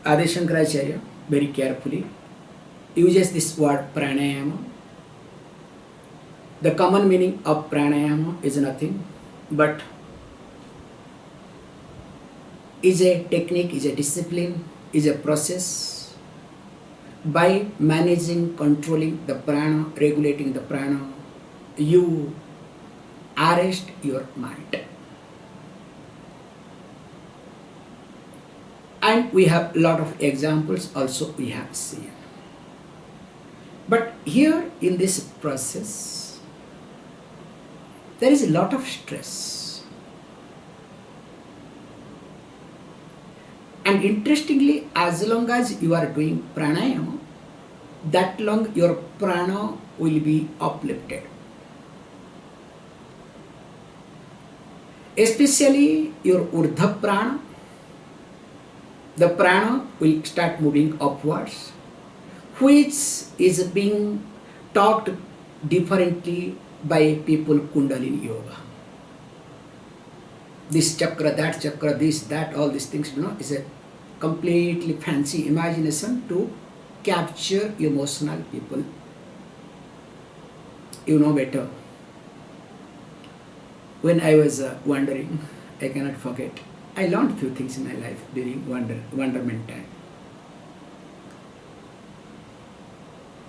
Adi Shankaracharya very carefully uses this word pranayama. The common meaning of pranayama is nothing but is a technique, is a discipline, is a process by managing, controlling the prana, regulating the prana, you arrest your mind. And we have a lot of examples also we have seen. But here in this process, there is a lot of stress. And interestingly, as long as you are doing pranayama, that long your prana will be uplifted. Especially your urdhva prana, the prana will start moving upwards, which is being talked differently by people Kundalini Yoga. This chakra, that chakra, this, that, all these things, is a completely fancy imagination to capture emotional people. You know better. When I was wandering, I cannot forget, I learned few things in my life during wonderment time.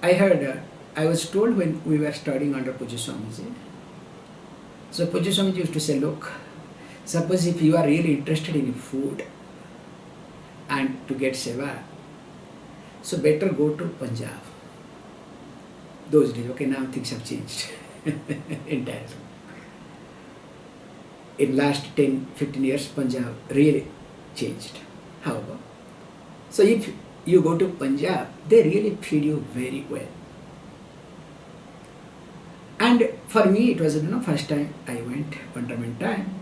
I was told when we were studying under Pujya Swamiji. So Pujya Swamiji used to say, look, suppose if you are really interested in food and to get seva, so better go to Punjab. Those days, okay, now things have changed entirely. In last 10-15 years, Punjab really changed. However, so if you go to Punjab, they really feed you very well. And for me, it was first time I went, wonderment time.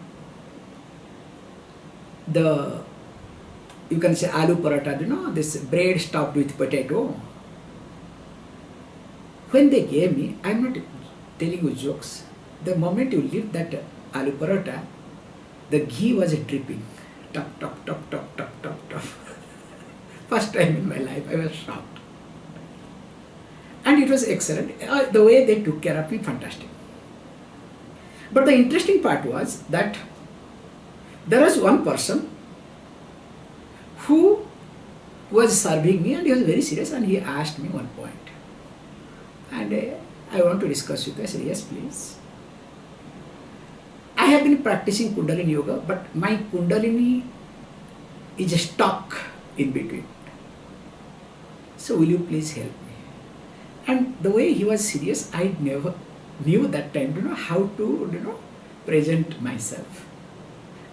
You can say aloo paratha, this bread stuffed with potato. When they gave me, I'm not telling you jokes. The moment you leave that aloo paratha, the ghee was dripping. Top, top, top, top, top, top, top. First time in my life, I was shocked. And it was excellent. The way they took care of me, fantastic. But the interesting part was that there was one person who was serving me and he was very serious and he asked me one point. And I want to discuss with you. I said, yes, please. I have been practicing Kundalini Yoga, but my Kundalini is stuck in between. So will you please help me? And the way he was serious, I never knew that time, how to, present myself.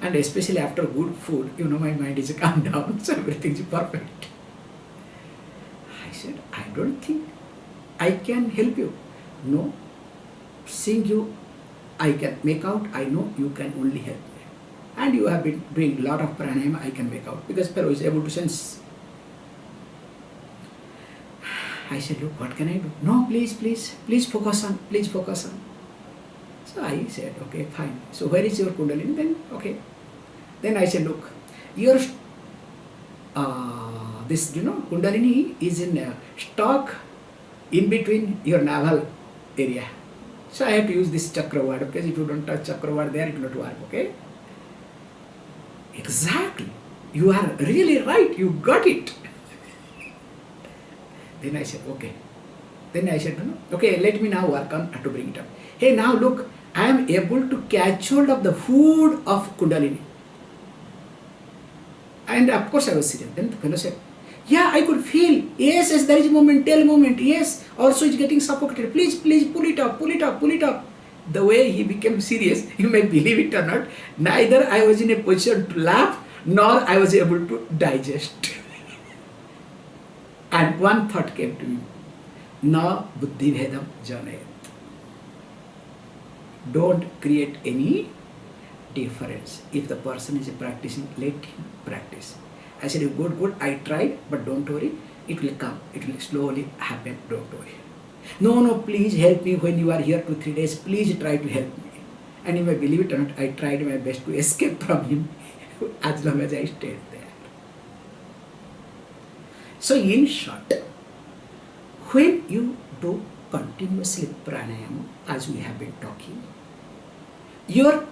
And especially after good food, my mind is calm down, so everything is perfect. I said, I don't think I can help you. No, seeing you, I can make out, I know you can only help me. And you have been doing a lot of pranayama, I can make out, because Pero is able to sense. I said, look, what can I do? No, please focus on, So I said, okay, fine. So where is your Kundalini? Then, okay. Then I said, look, your, this, Kundalini is in stock in between your navel area. So I have to use this chakra word, because if you don't touch chakra word there, it will not work, okay? Exactly. You are really right. You got it. Then I said, okay. Then I said, okay, let me now work on to bring it up. Hey, now look, I am able to catch hold of the food of Kundalini. And of course I was serious. Then the fellow said, yeah, I could feel. Yes, there is a momentary movement. Yes, also it's getting suffocated. Please pull it up. The way he became serious, you may believe it or not, neither I was in a position to laugh, nor I was able to digest. And one thought came to me, na buddhi bhedam janayat. Don't create any difference. If the person is practicing, let him practice. I said, good, I tried, but don't worry, it will come. It will slowly happen, don't worry. No, please help me when you are here 2-3 days. Please try to help me. And you may believe it or not, I tried my best to escape from him as long as I stayed there. So in short, when you do continuously pranayama, as we have been talking, your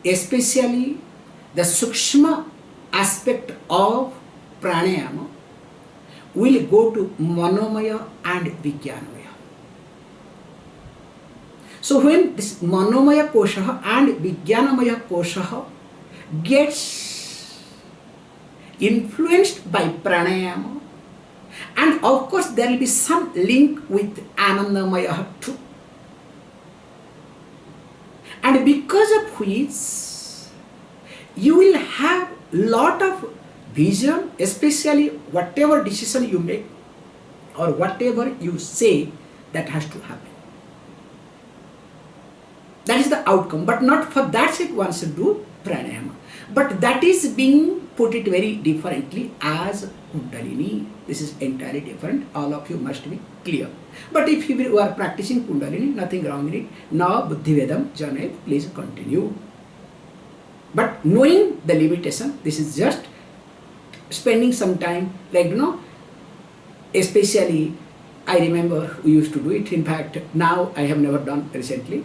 especially the sukshma aspect of pranayama will go to manomaya and vijnanamaya. So when this manomaya kosha and vijnanamaya kosha gets influenced by pranayama, and of course there will be some link with anandamaya too, and because of which you will have lot of vision, especially whatever decision you make or whatever you say, that has to happen. That is the outcome, but not for that sake one should do pranayama. But that is being put it very differently as Kundalini. This is entirely different. All of you must be clear. But if you are practicing Kundalini, nothing wrong in it. Now Buddhi Vedam Janayat, please continue. But knowing the limitation, this is just spending some time, like especially I remember we used to do it. In fact, now I have never done recently.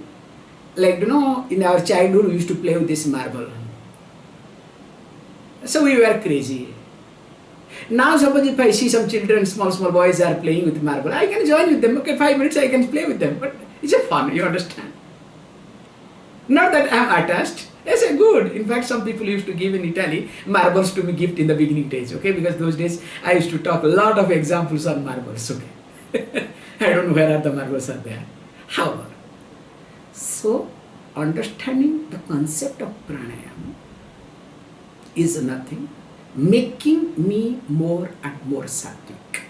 Like in our childhood we used to play with this marble. So we were crazy. Now suppose if I see some children, small boys are playing with marble, I can join with them. Okay, 5 minutes I can play with them. But it's a fun, you understand. Not that I am attached. I say good. In fact, some people used to give in Italy marbles to me gift in the beginning days. Okay, because those days I used to talk a lot of examples on marbles. Okay, I don't know where are the marbles are there. However, so understanding the concept of pranayama is nothing making me more and more sattvic.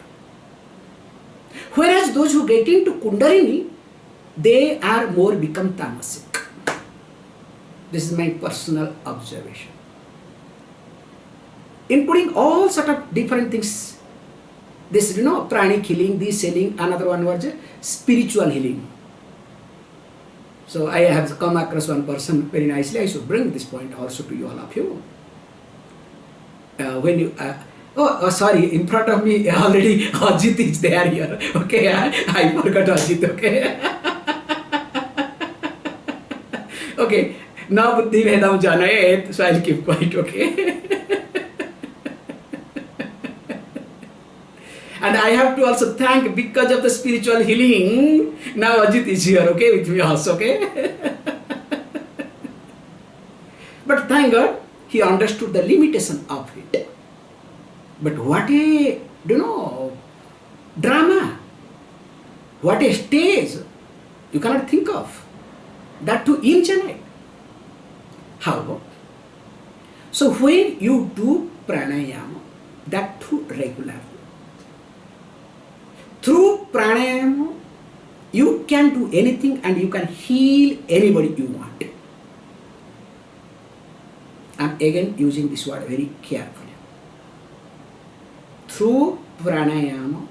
Whereas those who get into Kundalini, they are more become tamasic. This is my personal observation. Including all sort of different things. This, pranic healing, this healing, another one was spiritual healing. So I have come across one person very nicely. I should bring this point also to you, all of you. When you, sorry, in front of me already Ajit is there here. Okay, I forgot Ajit. Okay. Okay. Now Buddhi Vedam Janayat, so I'll keep quiet, okay? And I have to also thank, because of the spiritual healing, now Ajit is here, okay, with me also, okay? But thank God, he understood the limitation of it. But what a, drama, what a stage, you cannot think of. That too in Chennai. However, so when you do pranayama, that too regularly, through pranayama, you can do anything and you can heal anybody you want. I'm again using this word very carefully. Through pranayama,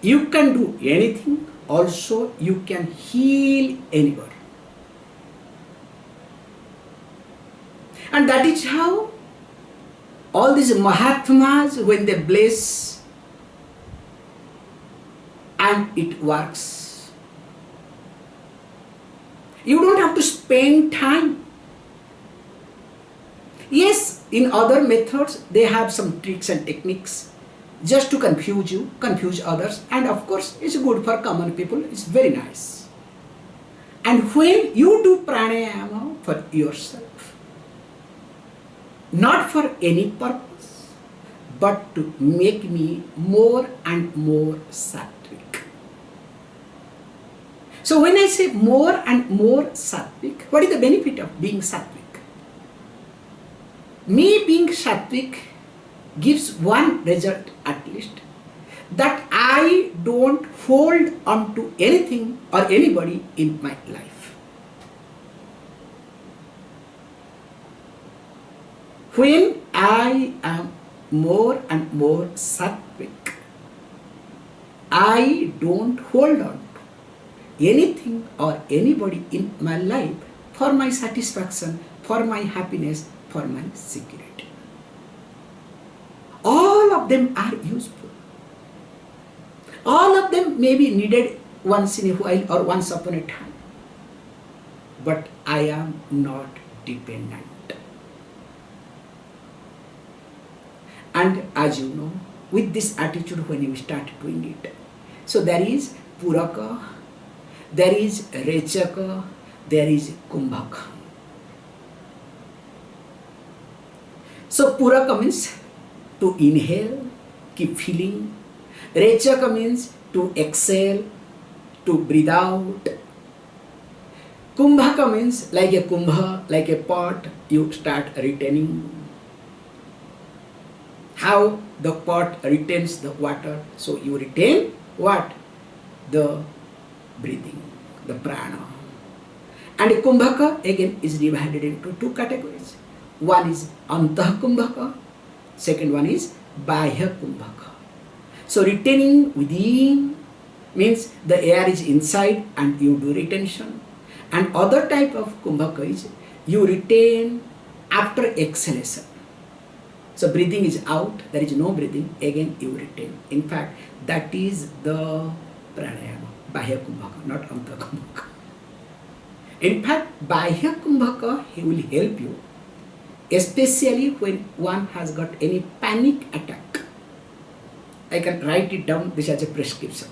you can do anything, also you can heal anybody. And that is how all these Mahatmas, when they bless, and it works. You don't have to spend time. Yes, in other methods, they have some tricks and techniques just to confuse you, confuse others, and of course, it's good for common people, it's very nice. And when you do pranayama for yourself, not for any purpose, but to make me more and more sattvic. So when I say more and more sattvic, what is the benefit of being sattvic? Me being sattvic gives one result at least, that I don't hold on to anything or anybody in my life. When I am more and more sattvic, I don't hold on to anything or anybody in my life for my satisfaction, for my happiness, for my security. of them are useful. All of them may be needed once in a while or once upon a time. But I am not dependent. And as you know, with this attitude when you start doing it, so there is pūrako, there is recakākhyaḥ, there is kuṁbhakaḥ. So pūrako means to inhale, keep feeling. Recakākhyaḥ means to exhale, to breathe out. Kuṁbhakaḥ means like a kumbha, like a pot, you start retaining. How the pot retains the water, so you retain what? The breathing, the prana. And a kumbhakaḥ again is divided into two categories. One is antah kumbhakaḥ, second one is bahya kumbhakaḥ. So retaining within means the air is inside and you do retention. And other type of kumbhakaḥ is you retain after exhalation. So breathing is out, there is no breathing, again you retain. In fact, that is the pranayama, bahya kumbhakaḥ, not antah kumbhakaḥ. In fact, bahya kumbhakaḥ will help you, especially when one has got any panic attack. I can write it down, this as a prescription.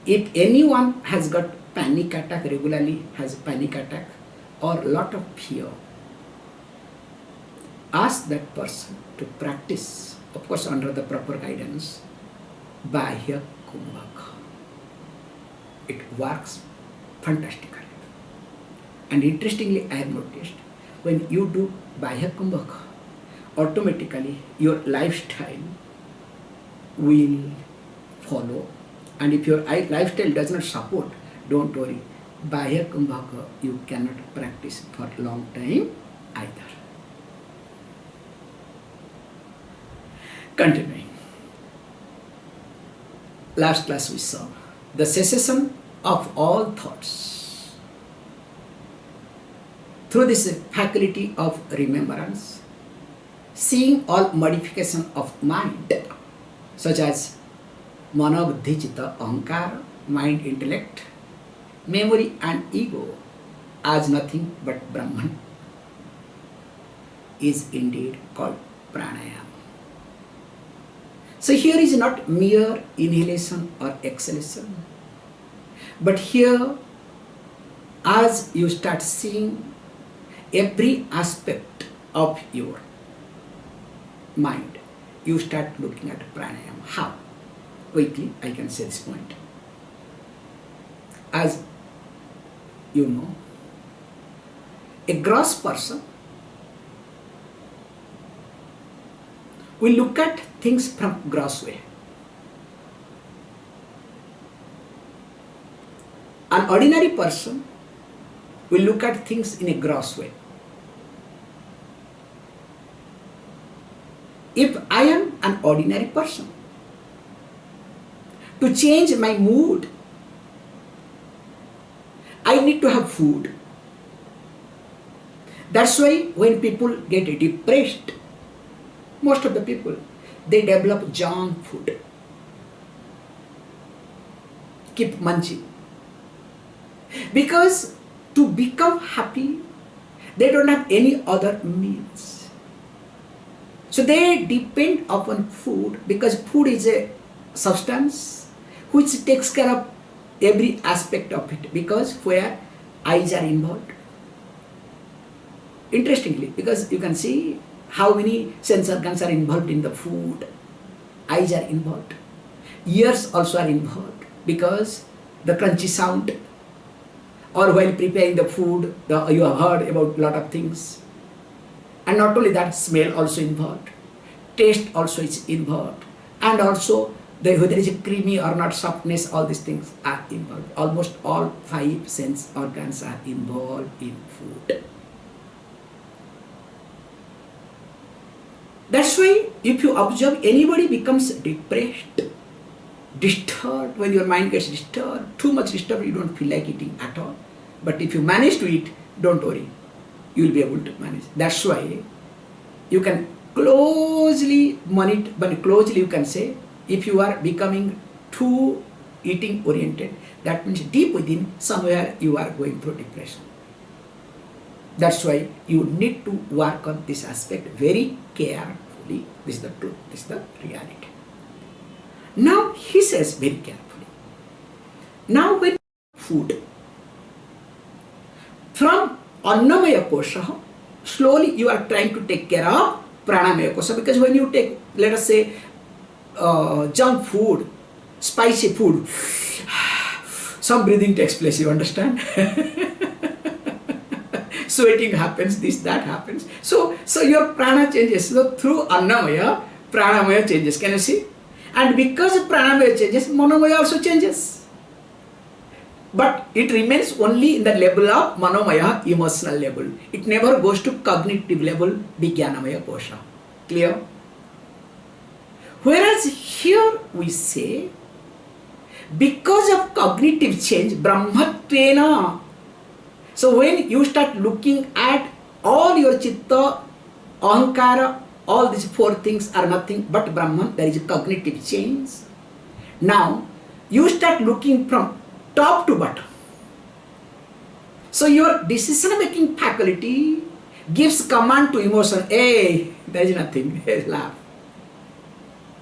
If anyone has got panic attack, regularly has a panic attack or lot of fear, ask that person to practice, of course under the proper guidance, bahya kumbhakaḥ. It works fantastically. And interestingly, I have noticed, when you do bahya kumbhakaḥ, automatically your lifestyle will follow. And if your lifestyle does not support, don't worry, bahya kumbhakaḥ you cannot practice for a long time either. Continuing. Last class we saw the cessation of all thoughts through this faculty of remembrance, seeing all modification of mind, such as mana, buddhi, citta, ahankara, mind, intellect, memory and ego as nothing but Brahman, is indeed called pranayama. So here is not mere inhalation or exhalation, but here as you start seeing every aspect of your mind, you start looking at pranayama. How? Quickly I can say this point. As you know, a gross person will look at things from gross way. An ordinary person will look at things in a gross way. If I am an ordinary person, to change my mood, I need to have food. That's why when people get depressed, most of the people, they develop junk food. Keep munching. Because to become happy, they don't have any other means. So they depend upon food, because food is a substance which takes care of every aspect of it, because where eyes are involved. Interestingly, because you can see how many sense organs are involved in the food. Eyes are involved. Ears also are involved, because the crunchy sound, or while preparing the food, you have heard about a lot of things. And not only that, smell also involved. Taste also is involved. And also, whether it is creamy or not, softness, all these things are involved. Almost all 5 sense organs are involved in food. That's why if you observe, anybody becomes depressed, disturbed, when your mind gets disturbed, too much disturbed, you don't feel like eating at all. But if you manage to eat, don't worry, you will be able to manage. That's why you can closely closely you can say, if you are becoming too eating oriented, that means deep within somewhere you are going through depression. That's why you need to work on this aspect very carefully. This is the truth, this is the reality. Now he says very carefully, now when food from annamaya kosha, slowly you are trying to take care of pranamaya kosha, because when you take, let us say, junk food, spicy food, some breathing takes place, you understand? Sweating happens, this, that happens. So your prana changes. So through annamaya, pranamaya changes. Can you see? And because pranamaya changes, manomaya also changes. But it remains only in the level of manomaya, emotional level. It never goes to cognitive level, vijnanamaya kosha. Clear? Whereas here we say, because of cognitive change, brahmatvenaiva. So when you start looking at all your chitta, ahankara, all these four things are nothing but Brahman, there is a cognitive change. Now you start looking from top to bottom. So your decision making faculty gives command to emotion, hey, there is nothing, laugh.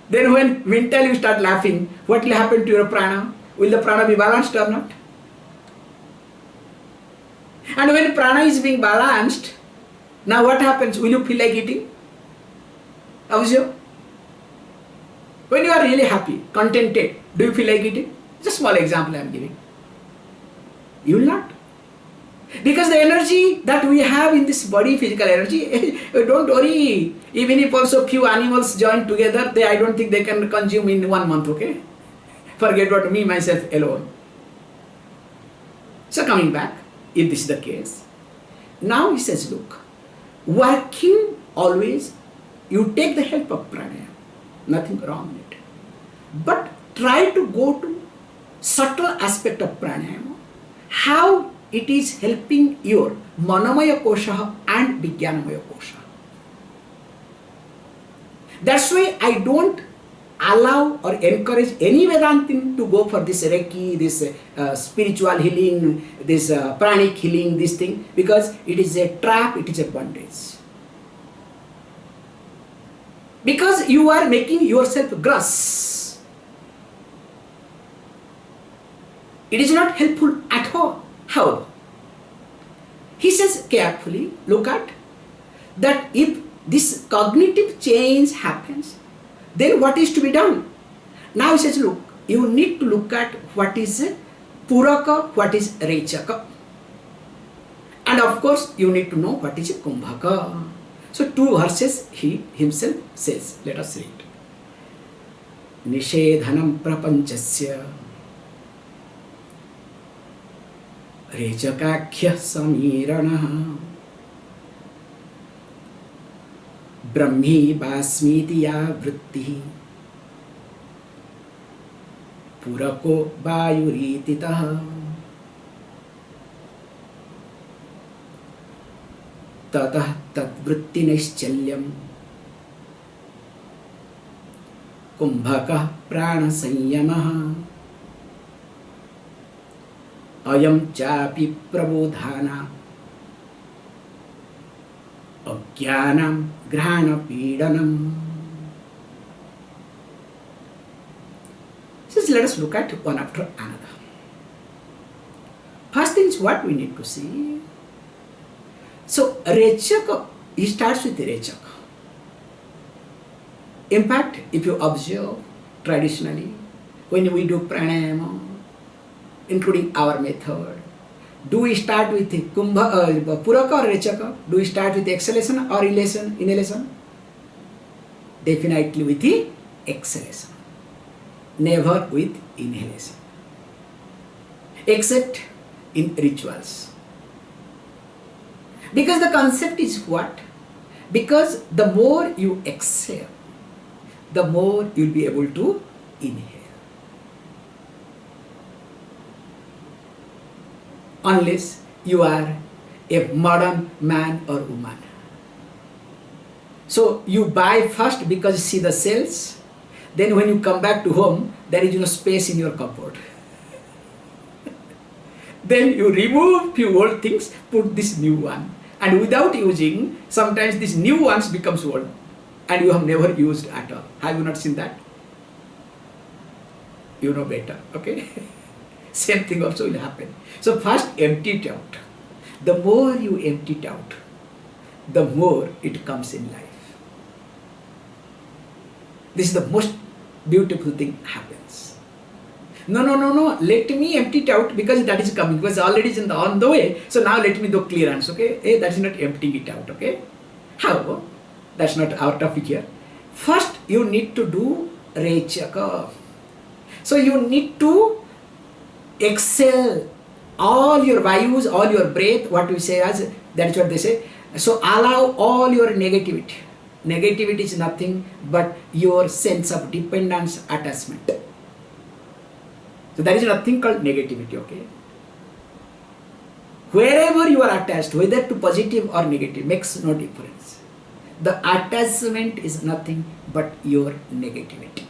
Then when mental you start laughing, what will happen to your prana? Will the prana be balanced or not? And when prana is being balanced, now what happens? Will you feel like eating? Observe. When you are really happy, contented, do you feel like eating? Just a small example I am giving. You will not. Because the energy that we have in this body, physical energy, don't worry. Even if also few animals join together, I don't think they can consume in 1 month, okay? Forget about me, myself alone. So coming back, if this is the case, now he says, look, working always, you take the help of pranayama, nothing wrong in it. But try to go to subtle aspect of pranayama, how it is helping your manomaya kosha and vijnanamaya kosha. That's why I don't allow or encourage any Vedantin to go for this Reiki, this spiritual healing, this pranic healing, this thing, because it is a trap, it is a bondage. Because you are making yourself gross. It is not helpful at all. How? He says carefully, look at that if this cognitive change happens, then what is to be done? Now he says, look, you need to look at what is pūrako, what is recakākhyaḥ. And of course, you need to know what is kuṁbhakaḥ. So 2 verses he himself says. Let us read. Niṣedhanaṁ prapañcasya recakākhyaḥ samīraṇaḥ Brahmaivāsmi ya vṛttiḥ pūrako vāyur īritaḥ Tatas vṛttinaiścalyaṁ kuṁbhakaḥ prāṇasaṁyamaḥ Ayaṁ cāpi prabuddhānām ajñānāṁ ghrāṇa pīḍanam. So let us look at one after another. First thing is what we need to see. So recakākhyaḥ, he starts with recakākhyaḥ. In fact, if you observe traditionally, when we do pranayama, including our method, do we start with pūrako or recakākhyaḥ? Do we start with exhalation or inhalation? Definitely with the exhalation, never with inhalation, except in rituals. Because the concept is what? Because the more you exhale, the more you'll be able to inhale. Unless you are a modern man or woman. So you buy first because you see the sales. Then when you come back to home, there is no space in your cupboard. Then you remove few old things, put this new one. And without using, sometimes these new ones becomes old. And you have never used at all. Have you not seen that? You know better, okay? Same thing also will happen. So first empty it out. The more you empty it out, the more it comes in life. This is the most beautiful thing happens. No, let me empty it out because that is coming, because already it's on the way. So now let me do clearance, okay? Hey, that's not emptying it out, okay? However, that's not our topic here. First, you need to do recakākhyaḥ. So you need to exhale all your vāyus, all your breath, what we say as, that's what they say. So allow all your negativity. Negativity is nothing but your sense of dependence, attachment. So there is nothing called negativity, okay? Wherever you are attached, whether to positive or negative, makes no difference. The attachment is nothing but your negativity.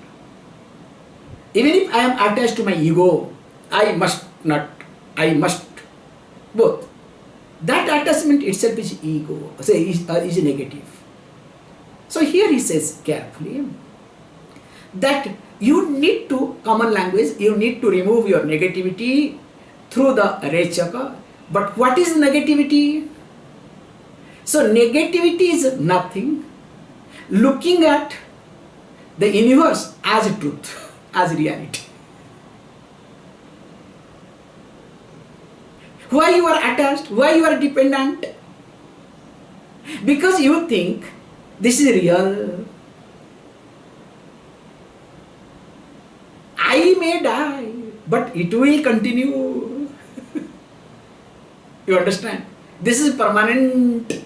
Even if I am attached to my ego, I must, both. That attachment itself is ego, is negative. So here he says carefully that you need to, common language, you need to remove your negativity through the recakākhyaḥ. But what is negativity? So negativity is nothing. Looking at the universe as truth, as reality. Why you are attached? Why you are dependent? Because you think this is real. I may die, but it will continue. You understand? This is permanent.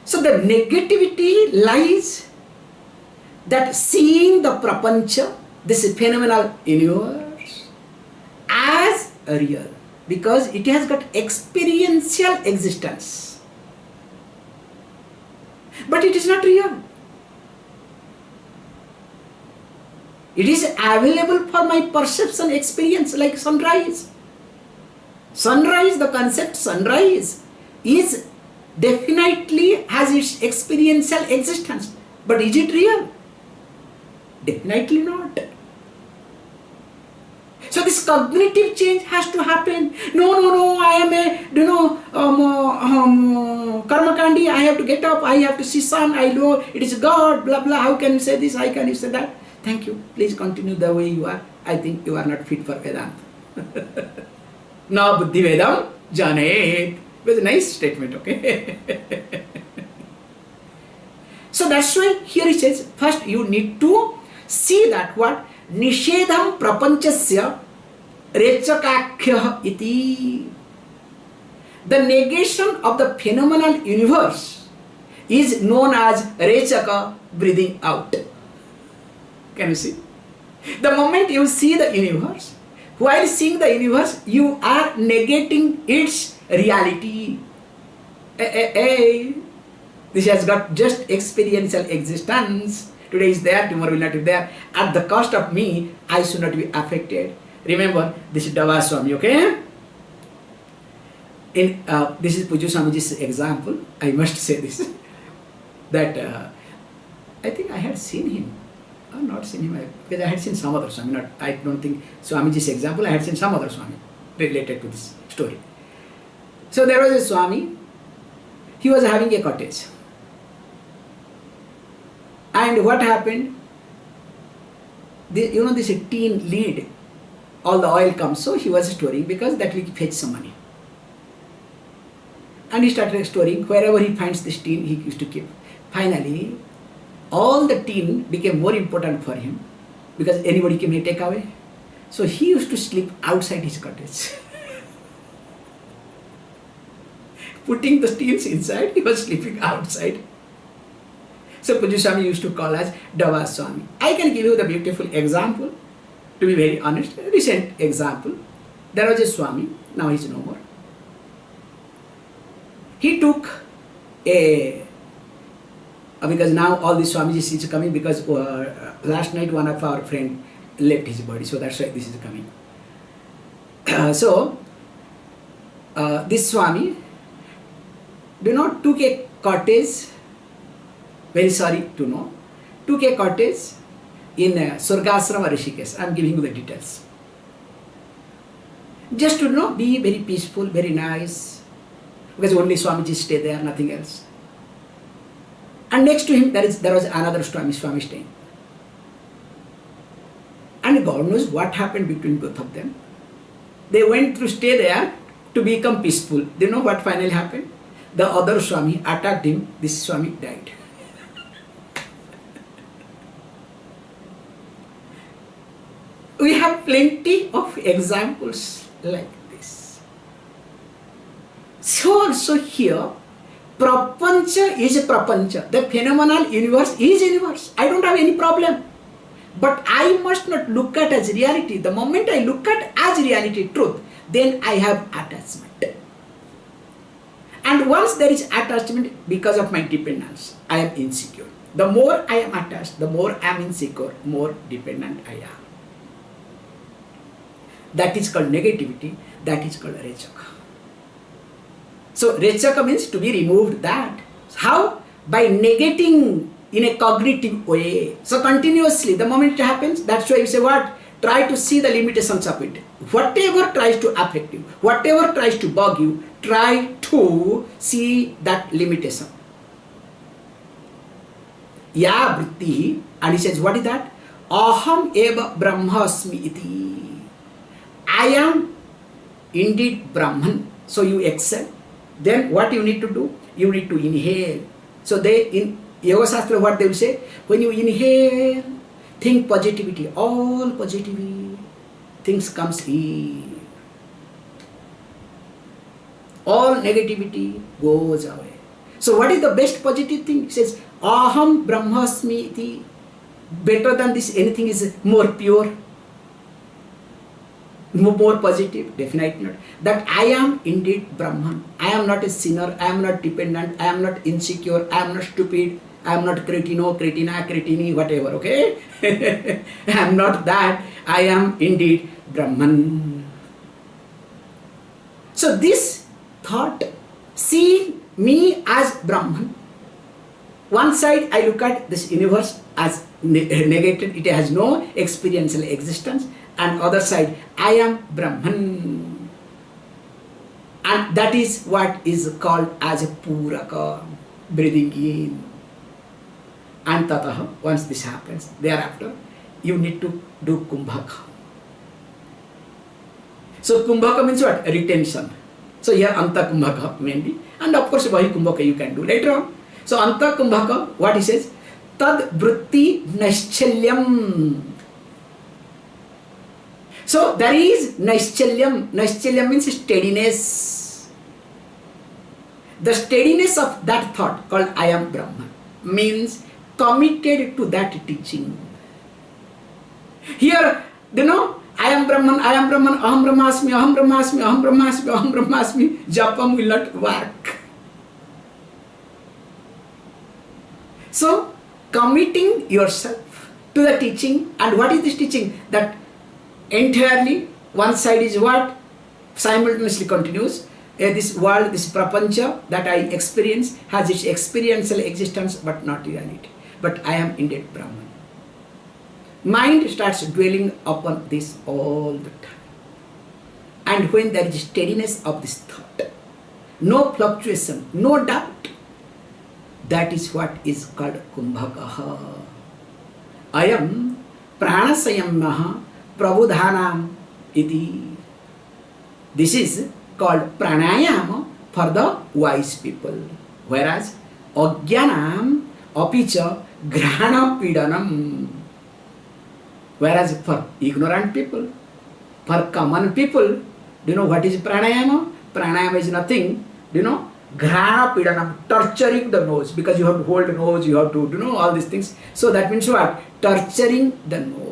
So the negativity lies that seeing the prapañcasya, this phenomenal universe, as real, because it has got experiential existence. But it is not real. It is available for my perception experience like sunrise. Sunrise, the concept sunrise is definitely has its experiential existence. But is it real? Definitely not. So this cognitive change has to happen. No, I am a, karmakandi, I have to get up, I have to see sun, I know it is God, blah, blah, how can you say this, how can you say that? Thank you, please continue the way you are. I think you are not fit for Vedanta. Na buddhi vedam janet. It was a nice statement, okay? So that's why here it says, first you need to see that what? Niṣedhanaṁ prapañcasya recakākhyaḥ iti. The negation of the phenomenal universe is known as recakākhyaḥ, breathing out. Can you see? The moment you see the universe, while seeing the universe, you are negating its reality. This has got just experiential existence. Today is there, tomorrow will not be there. At the cost of me, I should not be affected. Remember, this is Swami, okay? This is Puju Swamiji's example. I must say this. That I think I had seen him. I have not seen him, because I had seen some other Swami. I don't think Swamiji's example, I had seen some other Swami related to this story. So there was a Swami, he was having a cottage. And what happened? This tin lid, all the oil comes, so he was storing because that will fetch some money. And he started storing, wherever he finds this tin, he used to keep. Finally, all the tin became more important for him because anybody came and take away. So he used to sleep outside his cottage. Putting the tins inside, he was sleeping outside. So Puju Swami used to call us Swami. I can give you the beautiful example, to be very honest, a recent example. There was a Swami, now he is no more. He took because now all the Swamijis is coming, because last night one of our friend left his body, so that's why this is coming. This Swami, took a cottage, very sorry to know, took a cottage in Surgasrama Rishikesh. I am giving you the details. Just to be very peaceful, very nice, because only Swamiji stay there, nothing else. And next to him there was another Swami staying. And God knows what happened between both of them. They went to stay there to become peaceful. Do you know what finally happened? The other Swami attacked him, this Swami died. We have plenty of examples like this. So also here, prapañcasya is a prapañca. The phenomenal universe is universe. I don't have any problem. But I must not look at as reality. The moment I look at as reality, truth, then I have attachment. And once there is attachment, because of my dependence, I am insecure. The more I am attached, the more I am insecure, more dependent I am. That is called negativity, that is called recakākhyaḥ. So recakākhyaḥ means to be removed that. How? By negating in a cognitive way. So continuously, the moment it happens, that's why you say what? Try to see the limitations of it. Whatever tries to affect you, whatever tries to bug you, try to see that limitation. Ya vṛttiḥ, and he says, what is that? Aham eva brahmasmi iti. I am indeed Brahman. So you accept. Then what you need to do? You need to inhale. So they in Yoga Shastra, what they will say? When you inhale, think positivity, all positivity, things comes in. All negativity goes away. So what is the best positive thing? It says, Aham Brahmasmi iti. Better than this, anything is more pure, more positive? Definitely not. That I am indeed Brahman. I am not a sinner. I am not dependent. I am not insecure. I am not stupid. I am not cretino, cretina, cretini, whatever, okay? I am not that. I am indeed Brahman. So this thought, seeing me as Brahman, one side I look at this universe as negated, it has no experiential existence, and other side I am Brahman. And that is what is called as a pūrako, breathing in. And Tatas, once this happens, thereafter you need to do kuṁbhakaḥ. So kuṁbhakaḥ means what? Retention. So here anta kuṁbhakaḥ mainly, and of course vahi kuṁbhakaḥ you can do later on. So anta kuṁbhakaḥ, what he says? Tad vṛttīnāṁ. So there is Niṣedhanaṁ. Niṣedhanaṁ means steadiness. The steadiness of that thought called I am Brahman means committed to that teaching. Here, I am Brahman, aham brahmasmi, aham brahmasmi, aham brahmasmi, aham brahmasmi, japam will not work. So, committing yourself to the teaching, and what is this teaching? That entirely, one side is what? Simultaneously continues. This world, this prapañca that I experience has its experiential existence but not reality. But I am indeed Brahman. Mind starts dwelling upon this all the time. And when there is steadiness of this thought, no fluctuation, no doubt, that is what is called kuṁbhakaḥ. Ayaṁ prāṇasaṁyamaḥ prabuddhānām iti. This is called prāṇāyāma for the wise people. Whereas ajñānāṁ apica ghrāṇa pīḍanam. Whereas for ignorant people, for common people, do you know what is pranayama? Pranayama is nothing, ghrāṇa pīḍanam, torturing the nose, because you have to hold the nose, you have to, all these things. So that means what? Torturing the nose.